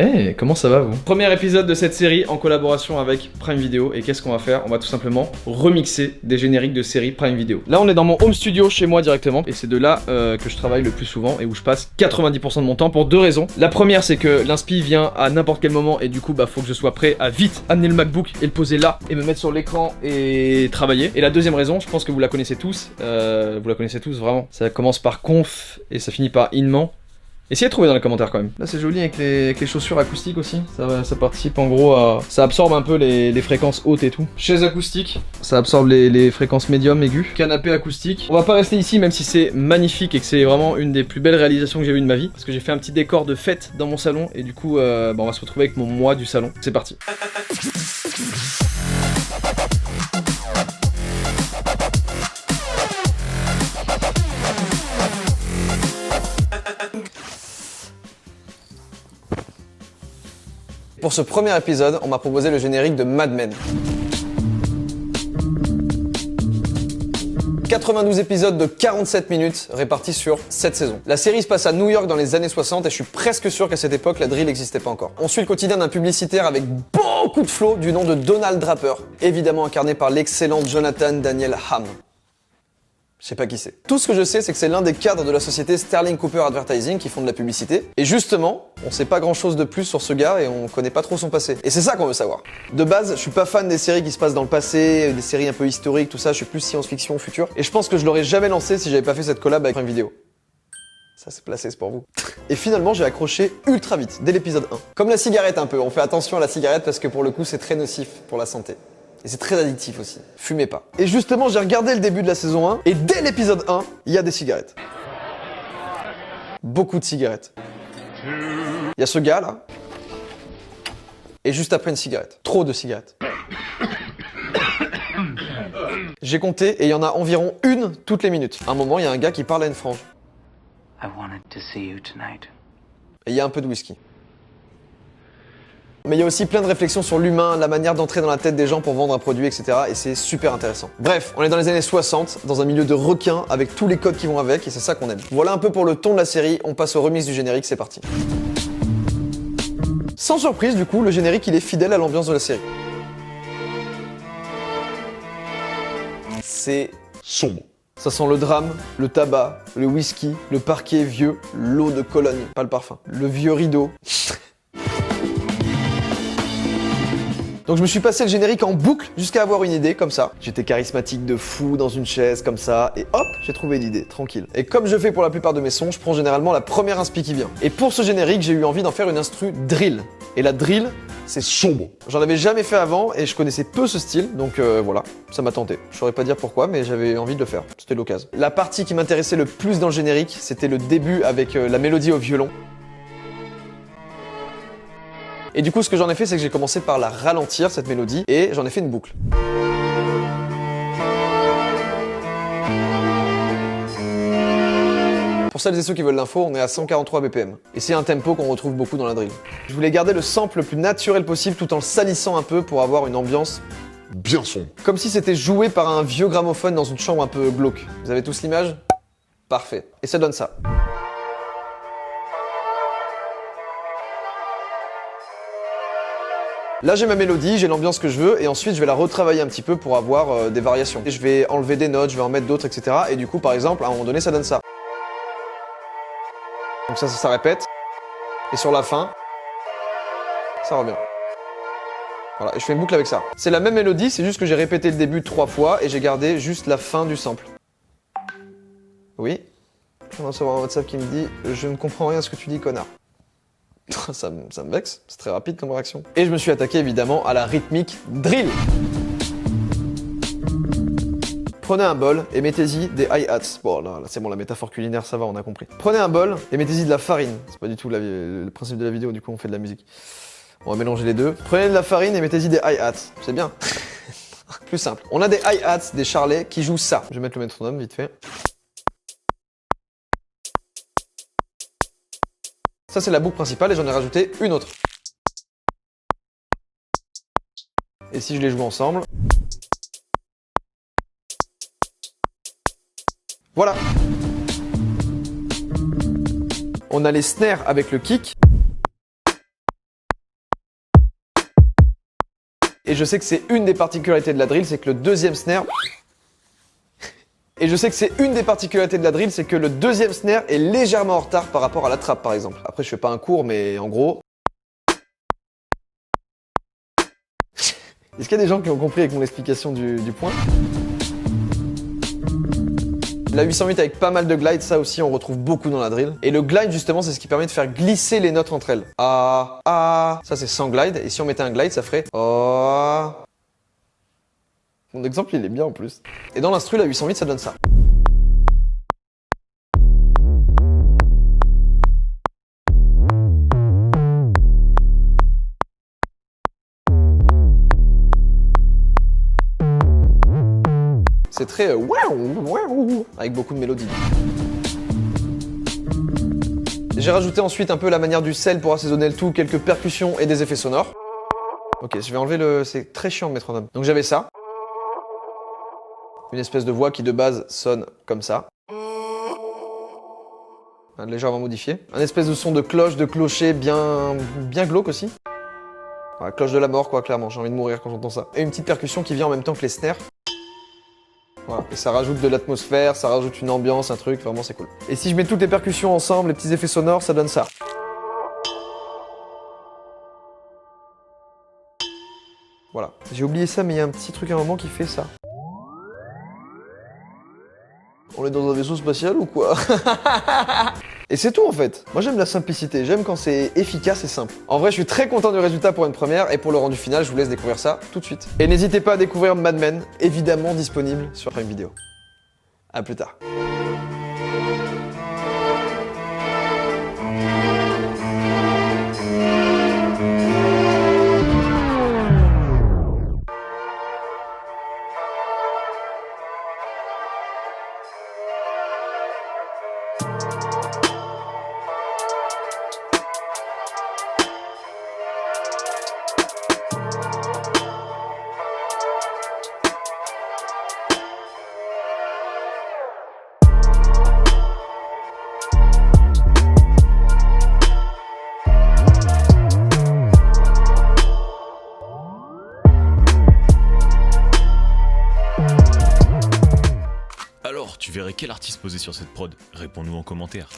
Eh, comment ça va vous? Premier épisode de cette série en collaboration avec Prime Video. Et qu'est-ce qu'on va faire? On va tout simplement remixer des génériques de séries Prime Video. Là on est dans mon home studio chez moi directement. Et c'est de là que je travaille le plus souvent et où je passe 90% de mon temps pour deux raisons. La première c'est que l'inspi vient à n'importe quel moment et du coup bah faut que je sois prêt à vite amener le MacBook et le poser là et me mettre sur l'écran et travailler. Et la deuxième raison, je pense que vous la connaissez tous. Vous la connaissez tous vraiment. Ça commence par conf et ça finit par inment. Essayez de trouver dans les commentaires quand même. Là c'est joli avec les chaussures acoustiques aussi. Ça participe en gros à... Ça absorbe un peu les fréquences hautes et tout. Chaise acoustique, ça absorbe les fréquences médium, aiguës. Canapé acoustique. On va pas rester ici même si c'est magnifique et que c'est vraiment une des plus belles réalisations que j'ai vues de ma vie. Parce que j'ai fait un petit décor de fête dans mon salon et du coup on va se retrouver avec mon moi du salon. C'est parti. Pour ce premier épisode, on m'a proposé le générique de Mad Men. 92 épisodes de 47 minutes répartis sur 7 saisons. La série se passe à New York dans les années 60 et je suis presque sûr qu'à cette époque la drill n'existait pas encore. On suit le quotidien d'un publicitaire avec beaucoup de flow du nom de Donald Draper, évidemment incarné par l'excellent Jonathan Daniel Hamm. Je sais pas qui c'est. Tout ce que je sais, c'est que c'est l'un des cadres de la société Sterling Cooper Advertising qui font de la publicité. Et justement, on sait pas grand chose de plus sur ce gars et on connaît pas trop son passé. Et c'est ça qu'on veut savoir. De base, je suis pas fan des séries qui se passent dans le passé, des séries un peu historiques, tout ça, je suis plus science-fiction, futur. Et je pense que je l'aurais jamais lancé si j'avais pas fait cette collab avec Prime Video. Ça c'est placé, c'est pour vous. Et finalement, j'ai accroché ultra vite, dès l'épisode 1. Comme la cigarette un peu, on fait attention à la cigarette parce que pour le coup, c'est très nocif pour la santé. Et c'est très addictif aussi. Fumez pas. Et justement, j'ai regardé le début de la saison 1, et dès l'épisode 1, il y a des cigarettes. Beaucoup de cigarettes. Il y a ce gars là, et juste après une cigarette. Trop de cigarettes. J'ai compté, et il y en a environ une toutes les minutes. À un moment, il y a un gars qui parle à une frange. I wanted to see you tonight. Et il y a un peu de whisky. Mais il y a aussi plein de réflexions sur l'humain, la manière d'entrer dans la tête des gens pour vendre un produit, etc. Et c'est super intéressant. Bref, on est dans les années 60, dans un milieu de requins, avec tous les codes qui vont avec, et c'est ça qu'on aime. Voilà un peu pour le ton de la série, on passe au remix du générique, c'est parti. Sans surprise, du coup, le générique il est fidèle à l'ambiance de la série. C'est sombre. Ça sent le drame, le tabac, le whisky, le parquet vieux, l'eau de Cologne, pas le parfum, le vieux rideau. Donc je me suis passé le générique en boucle jusqu'à avoir une idée comme ça. J'étais charismatique de fou dans une chaise comme ça et hop, j'ai trouvé l'idée, tranquille. Et comme je fais pour la plupart de mes sons, je prends généralement la première inspi qui vient. Et pour ce générique, j'ai eu envie d'en faire une instru drill. Et la drill, c'est Sombre. J'en avais jamais fait avant et je connaissais peu ce style, donc voilà, ça m'a tenté. Je saurais pas dire pourquoi, mais j'avais envie de le faire, c'était l'occasion. La partie qui m'intéressait le plus dans le générique, c'était le début avec la mélodie au violon. Et du coup, ce que j'en ai fait, c'est que j'ai commencé par la ralentir, cette mélodie, et j'en ai fait une boucle. Pour celles et ceux qui veulent l'info, on est à 143 BPM. Et c'est un tempo qu'on retrouve beaucoup dans la drill. Je voulais garder le sample le plus naturel possible tout en le salissant un peu pour avoir une ambiance Bien sombre. comme si c'était joué par un vieux gramophone dans une chambre un peu glauque. Vous avez tous l'image? Parfait. Et ça donne ça. Là j'ai ma mélodie, j'ai l'ambiance que je veux et ensuite je vais la retravailler un petit peu pour avoir des variations. Et je vais enlever des notes, je vais en mettre d'autres, etc. Et du coup par exemple, à un moment donné ça donne ça. Donc ça répète. Et sur la fin, ça revient. Voilà, et je fais une boucle avec ça. C'est la même mélodie, c'est juste que j'ai répété le début 3 fois et j'ai gardé juste la fin du sample. Oui. Je viens de recevoir un WhatsApp qui me dit « Je ne comprends rien à ce que tu dis, connard ». Ça me vexe, c'est très rapide comme réaction. Et je me suis attaqué évidemment à la rythmique drill. Prenez un bol et mettez-y des hi-hats. Bon là c'est bon, la métaphore culinaire ça va, on a compris. Prenez un bol et mettez-y de la farine. C'est pas du tout le principe de la vidéo, du coup on fait de la musique. On va mélanger les deux. Prenez de la farine et mettez-y des hi-hats. C'est bien. Plus simple. On a des hi-hats, des charlets qui jouent ça. Je vais mettre le métronome vite fait. Ça c'est la boucle principale et j'en ai rajouté une autre. Et si je les joue ensemble... Voilà. On a les snares avec le kick. Et je sais que c'est une des particularités de la drill, c'est que le deuxième snare... Et je sais que c'est une des particularités de la drill, c'est que le deuxième snare est légèrement en retard par rapport à la trappe par exemple. Après je fais pas un cours, mais en gros... Est-ce qu'il y a des gens qui ont compris avec mon explication du point? La 808 avec pas mal de glide, ça aussi on retrouve beaucoup dans la drill. Et le glide justement c'est ce qui permet de faire glisser les notes entre elles. Ah, ah, ça c'est sans glide. Et si on mettait un glide ça ferait oh. Mon exemple il est bien en plus. Et dans l'instru la 808 ça donne ça. C'est très avec beaucoup de mélodies. J'ai rajouté ensuite un peu la manière du sel pour assaisonner le tout, quelques percussions et des effets sonores. Ok, je vais enlever le... C'est très chiant de métronome. Donc j'avais ça. Une espèce de voix qui de base sonne comme ça. Légèrement modifié. Un espèce de son de cloche, de clocher bien glauque aussi. Ouais, cloche de la mort quoi, clairement. J'ai envie de mourir quand j'entends ça. Et une petite percussion qui vient en même temps que les snares. Voilà. Et ça rajoute de l'atmosphère, ça rajoute une ambiance, un truc, vraiment c'est cool. Et si je mets toutes les percussions ensemble, les petits effets sonores, ça donne ça. Voilà. J'ai oublié ça, mais il y a un petit truc à un moment qui fait ça. On est dans un vaisseau spatial ou quoi? Et c'est tout en fait. Moi j'aime la simplicité, j'aime quand c'est efficace et simple. En vrai je suis très content du résultat pour une première et pour le rendu final je vous laisse découvrir ça tout de suite. Et n'hésitez pas à découvrir Mad Men, évidemment disponible sur Prime Video. A plus tard. Alors, tu verrais quel artiste poser sur cette prod? Réponds-nous en commentaire.